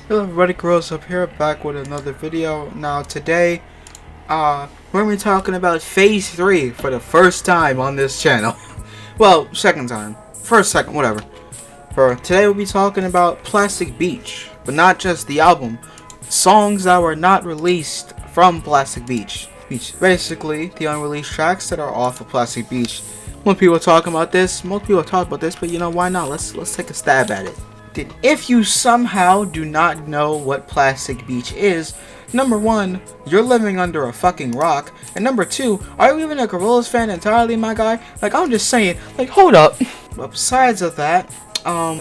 Hello everybody, Grows Up here, back with another video. Now today, we're going to be talking about Phase 3 for the first time on this channel. Well, second time. First, second, whatever. For today we'll be talking about Plastic Beach, but not just the album. Songs that were not released from Plastic Beach. Basically, the unreleased tracks that are off of Plastic Beach. Most people talk about this, but you know, why not? Let's take a stab at it. If you somehow do not know what Plastic Beach is, number one, you're living under a fucking rock, and number two, are you even a Gorillaz fan entirely, my guy? Like, I'm just saying, like, hold up. But besides of that,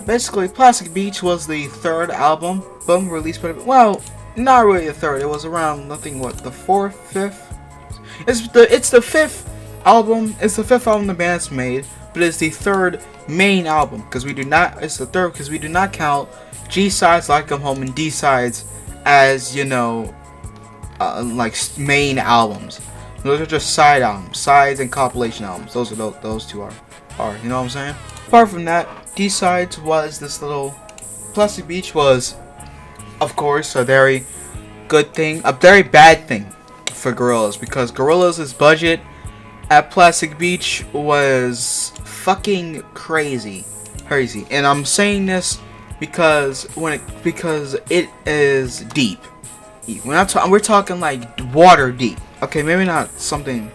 basically, Plastic Beach was the third album, released by, well, not really the third, it was around, nothing, what, the fourth, fifth? It's the fifth album the band's made, but it's the third main album, because we do not count G-Sides, Like Come Home, and D-Sides as, you know, like main albums. Those are just side albums, sides and compilation albums. Those two are, you know what I'm saying? Apart from that, D-Sides was this little, Plastic Beach was, of course, a very good thing, a very bad thing for Gorillaz, because Gorillaz' budget at Plastic Beach was fucking crazy, and I'm saying this because it is deep. We're talking like water deep. Okay, maybe not something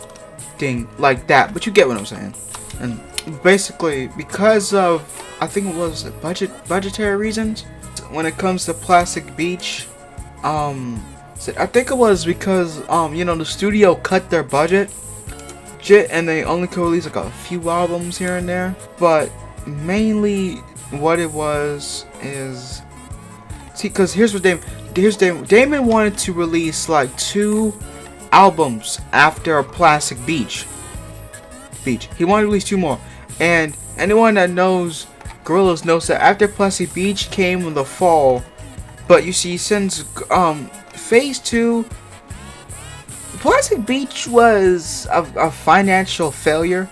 like that, but you get what I'm saying. And basically, because of, I think it was budgetary reasons, when it comes to Plastic Beach, I think it was because you know, the studio cut their budget. And they only could release like a few albums here and there, but mainly what it was is, see, because here's Damon wanted to release like 2 albums after Plastic Beach. He wanted to release 2 more, and anyone that knows Gorillaz knows that after Plastic Beach came in the fall, but you see, since Phase 2, Plastic Beach was a financial failure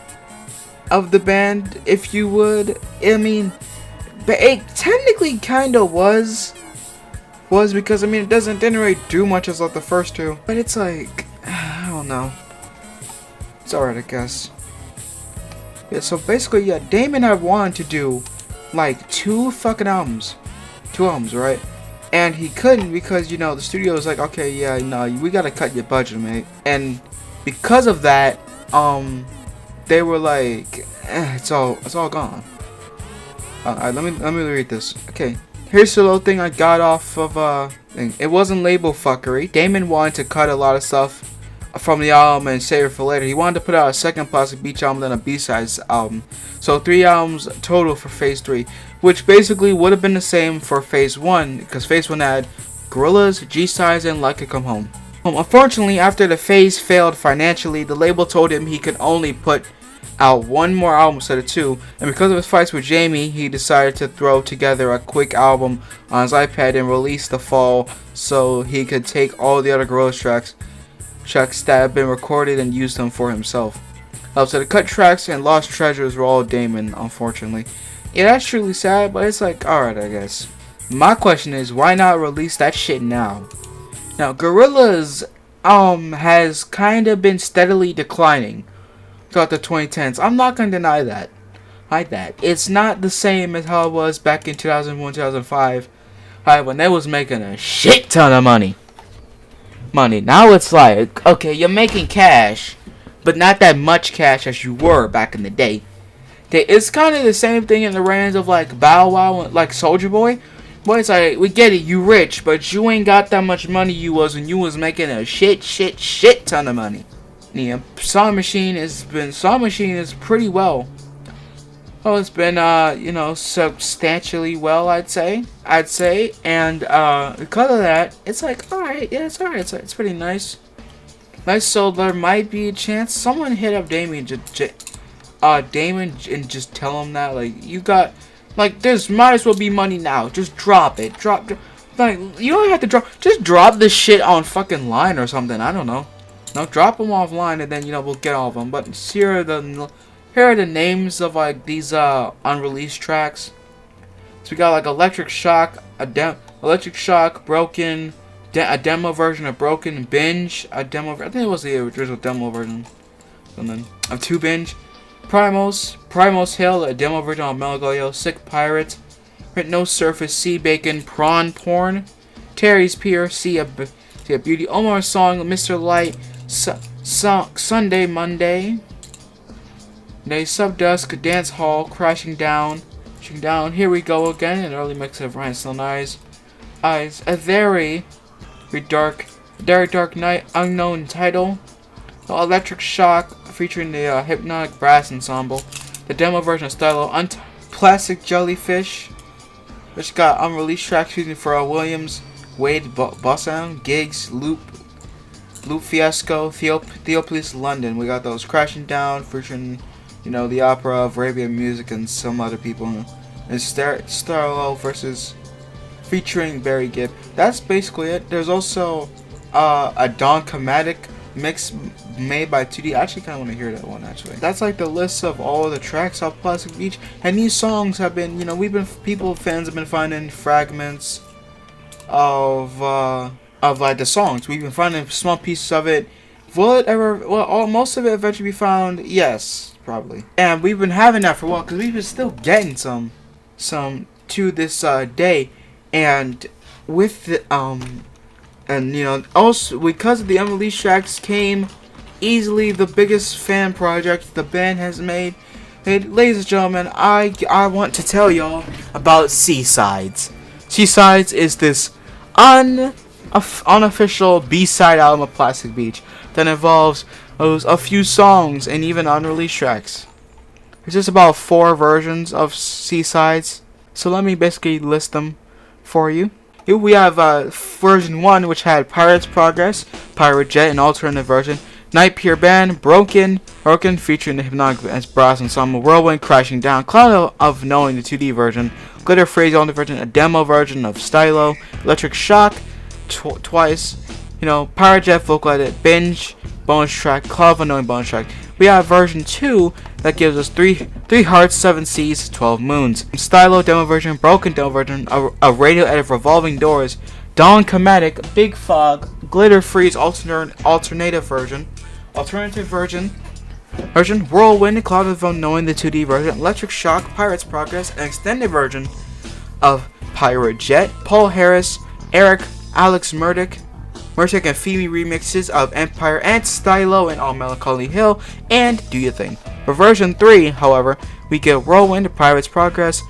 of the band, if you would. I mean, but it technically kind of was because, I mean, it didn't really do much as like the first 2, but it's like, I don't know. It's alright, I guess. Yeah, so basically, yeah, Damon had wanted to do like 2 fucking albums, right? And he couldn't because, you know, the studio was like, okay, yeah, no, we gotta cut your budget, mate. And because of that, they were like, it's all gone. Alright, let me read this. Okay, here's the little thing I got off of thing. It wasn't label fuckery. Damon wanted to cut a lot of stuff from the album and save it for later. He wanted to put out a second Plastic Beach album, then a B-Sides album. So 3 albums total for Phase 3, which basically would have been the same for Phase 1, because Phase 1 had Gorillaz, G-Sides, and Like It Come Home. Unfortunately, after the phase failed financially, the label told him he could only put out 1 more album instead of 2, and because of his fights with Jamie, he decided to throw together a quick album on his iPad and release the fall so he could take all the other Gorillaz tracks that have been recorded and use them for himself. So the cut tracks and lost treasures were all Damon, unfortunately. Yeah, that's truly sad, but it's like, alright, I guess. My question is, why not release that shit now? Now, Gorillaz has kind of been steadily declining throughout the 2010s. I'm not gonna deny that. It's not the same as how it was back in 2001, 2005, when they was making a shit ton of money. Now it's like, okay, you're making cash, but not that much cash as you were back in the day. It's kind of the same thing in the range of like Bow Wow, like Soulja Boy. Boy, it's like, we get it, you rich, but you ain't got that much money you was when you was making a shit ton of money. Yeah, Song Machine is pretty well. Oh, it's been, you know, substantially well, I'd say, and, because of that, it's like, alright, yeah, it's alright, it's pretty nice. So there might be a chance someone hit up Damon and just tell him that, like, you got, like, there's might as well be money now, just drop it, like, you don't have to just drop this shit on fucking line or something, I don't know. No, drop them offline and then, you know, we'll get all of them, but here are the names of like these unreleased tracks. So we got like Electric Shock, Electric Shock, Broken, a demo version of Broken, Binge, a demo. I think it was the original demo version. Something of 2 Binge, Primos Hill, a demo version of Melancholy, Sick Pirate, No Surface, Sea Bacon, Prawn Porn, Terry's Pier, See a Beauty, Omar Song, Mr. Light, Sunday Monday, Day Subdusk, Dance Hall, Crashing Down, Here We Go Again, an early mix of Rhinestone Eyes, a very dark night, unknown title, Electric Shock featuring the Hypnotic Brass Ensemble, the demo version of Stylo, Plastic Jellyfish, which got unreleased tracks using Pharrell Williams, Wade Bossound, Gigs, Loop Fiasco, Theopolis London. We got those Crashing Down featuring, the opera of Arabian music and some other people, and Starlo versus featuring Barry Gibb. That's basically it. There's also a Don Chromatic mix made by 2D. I actually kind of want to hear that one, actually. That's like the list of all the tracks off Plastic Beach, and these songs have been, fans have been finding fragments of like the songs. We've been finding small pieces of it. Will it ever? Well, most of it eventually be found. Yes, probably. And we've been having that for a while because we've been still getting some to this day, and with the and also because of the unreleased tracks came easily the biggest fan project the band has made. Hey, ladies and gentlemen, I want to tell y'all about Seasides. Seasides is this unofficial B-side album of Plastic Beach that involves a few songs and even unreleased tracks. There's just about 4 versions of Seasides, so let me basically list them for you. Here we have version 1, which had Pirate's Progress, Pirate Jet, an alternate version, Night Pier Band, Broken featuring the Hypnotic Brass Ensemble, Whirlwind, Crashing Down, Cloud of Knowing, the 2D version, Glitter Phrase on the version, a demo version of Stylo, Electric Shock, twice, Pirate Jet, Vocal Edit, Binge, bonus track, Cloud of Knowing bonus track. We have version 2 that gives us 3 Hearts, 7 Seas, 12 Moons. Stylo demo version, Broken demo version, a radio edit, Revolving Doors, Don Chromatic, Big Fog, Glitter Freeze alternative version, Whirlwind, Cloud of Unknowing, the 2D version, Electric Shock, Pirate's Progress, an extended version of Pirate Jet, Paul Harris, Eric, Alex Murdoch and Phoebe remixes of Empire and Stylo and All Melancholy Hill and Do Your Thing. For version 3, however, we get Whirlwind, Pirate's Progress,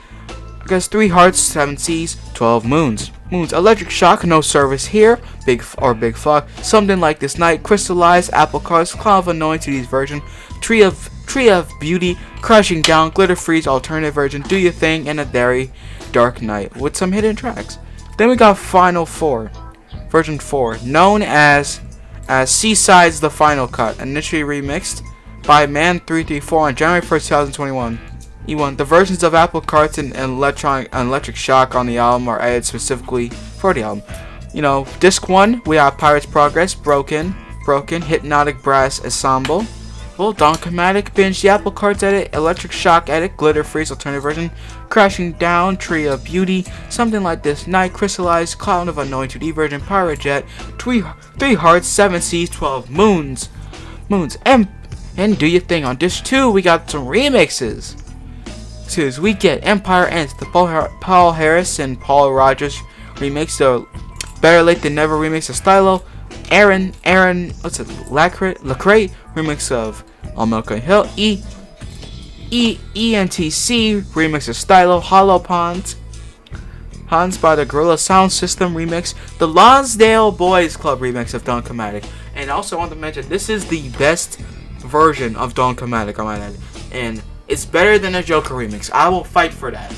3 Hearts, 7 Seas, 12 Moons. Electric Shock, No Service Here, Big Fog, Something Like This Night, Crystallized, Apple Cars, Cloud of Unknowing 2D's version, Tree of Beauty, Crashing Down, Glitter Freeze, alternative version, Do Your Thing, and a very dark night with some hidden tracks. Then we got Final 4, version 4, known as Seasides, the Final Cut, initially remixed by Man334 on January 1st, 2021. The versions of Apple Carts and Electric Shock on the album are edited specifically for the album. Disc 1, we have Pirate's Progress, Broken, Hypnotic Brass Ensemble, Don Chromatic, Binge, the Apple Carts edit, Electric Shock edit, Glitter Freeze alternative version, Crashing Down, Tree of Beauty, Something Like This Night, Crystallized, Cloud of Unknowing 2D version, Pirate Jet, 3 Hearts, 7 Seas, 12 Moons, and Do Your Thing. On disc 2, we got some remixes. So we get Empire Ends, the Paul Harris and Paul Rogers remix, the Better Late Than Never remix of Stylo, Aaron, Lacrate remix of All Melancholy Hill, ENTC remix of Stylo, Hollow Ponds, Hans by the Gorilla Sound System remix, the Lonsdale Boys Club remix of Don Chromatic. And also I want to mention, this is the best version of Don Chromatic, I might add, and it's better than a Joker remix. I will fight for that.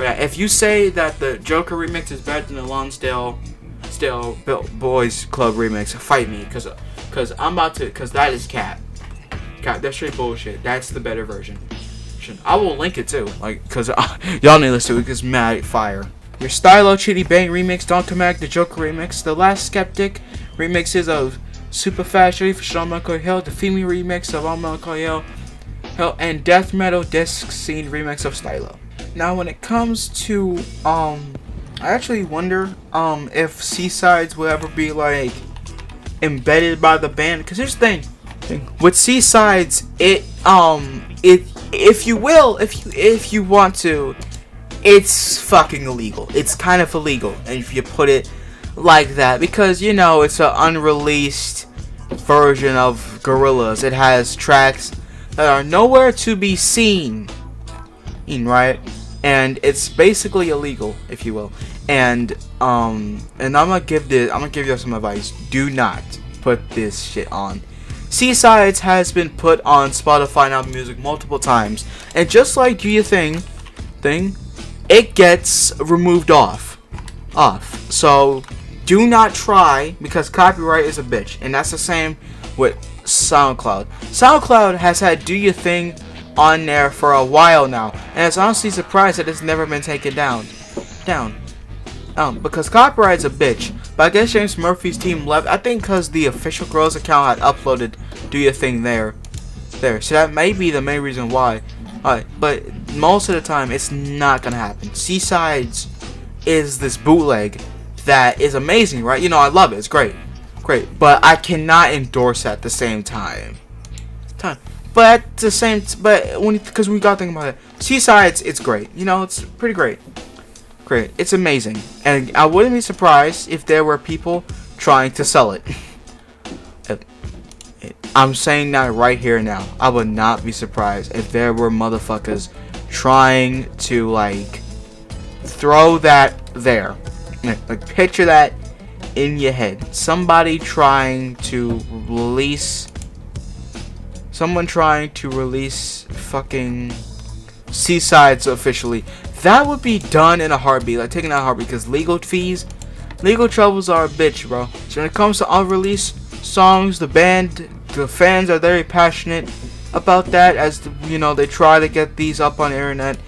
If you say that the Joker remix is better than the Lonsdale Boys Club remix, fight me, cause that is cap. That's straight bullshit. That's the better version. I will link it too, cause y'all need to listen to it. Cause mad fire. Your Stylo Chitty Bang remix, Don Chromatic, the Joker remix, the Last Skeptic remixes of Super Fast Shitty for All Melancholy Hill, the Femi remix of All Melancholy Hill, and Death Metal Disc Scene remix of Stylo. Now when it comes to I actually wonder if Seasides will ever be like embedded by the band. Because here's the thing with Seasides, it if you want to, it's fucking illegal. It's kind of illegal, and if you put it like that, because you know it's an unreleased version of Gorillaz. It has tracks that are nowhere to be seen, right? And it's basically illegal, if you will. And I'm gonna give you some advice. Do not put this shit on. Seasides has been put on Spotify and Apple Music multiple times, and just like Do Your Thing, it gets removed off. So do not try, because copyright is a bitch, and that's the same with SoundCloud. SoundCloud has had Do Your Thing on there for a while now, and it's honestly surprised that it's never been taken down. Because copyright's a bitch. But I guess James Murphy's team left. I think because the official Girls account had uploaded Do Your Thing there. So that may be the main reason why. Alright, but most of the time it's not gonna happen. Seasides is this bootleg that is amazing, right? You know, I love it. It's great. But I cannot endorse at the same time. But at the same, because we gotta think about it, Seasides, it's great. You know, it's pretty great. It's amazing, and I wouldn't be surprised if there were people trying to sell it. I'm saying that right here now. I would not be surprised if there were motherfuckers trying to like throw that there. Like picture that in your head. Someone trying to release fucking Seasides officially. That would be done in a heartbeat, like taking out a heartbeat, because legal troubles are a bitch, bro. So when it comes to unreleased songs, the fans are very passionate about that, as you know, they try to get these up on the internet.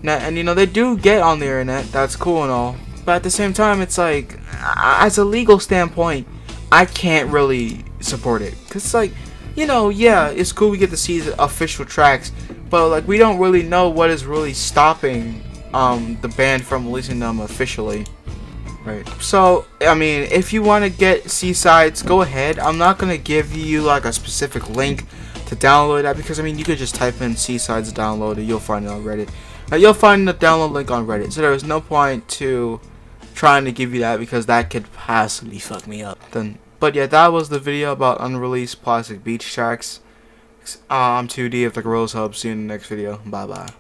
And you know, they do get on the internet, that's cool and all. But at the same time, it's like, as a legal standpoint, I can't really support it. Because it's like, you know, yeah, it's cool we get to see the official tracks, but like we don't really know what is really stopping the band from releasing them officially, right? So I mean, if you want to get Seasides, go ahead. I'm not gonna give you like a specific link to download that, because I mean, you could just type in Seasides to download it. You'll find it on Reddit. You'll find the download link on Reddit. So there is no point to trying to give you that, because that could possibly fuck me up. But yeah, that was the video about unreleased Plastic Beach tracks. I'm 2D of the Gorillaz Hub. See you in the next video. Bye bye.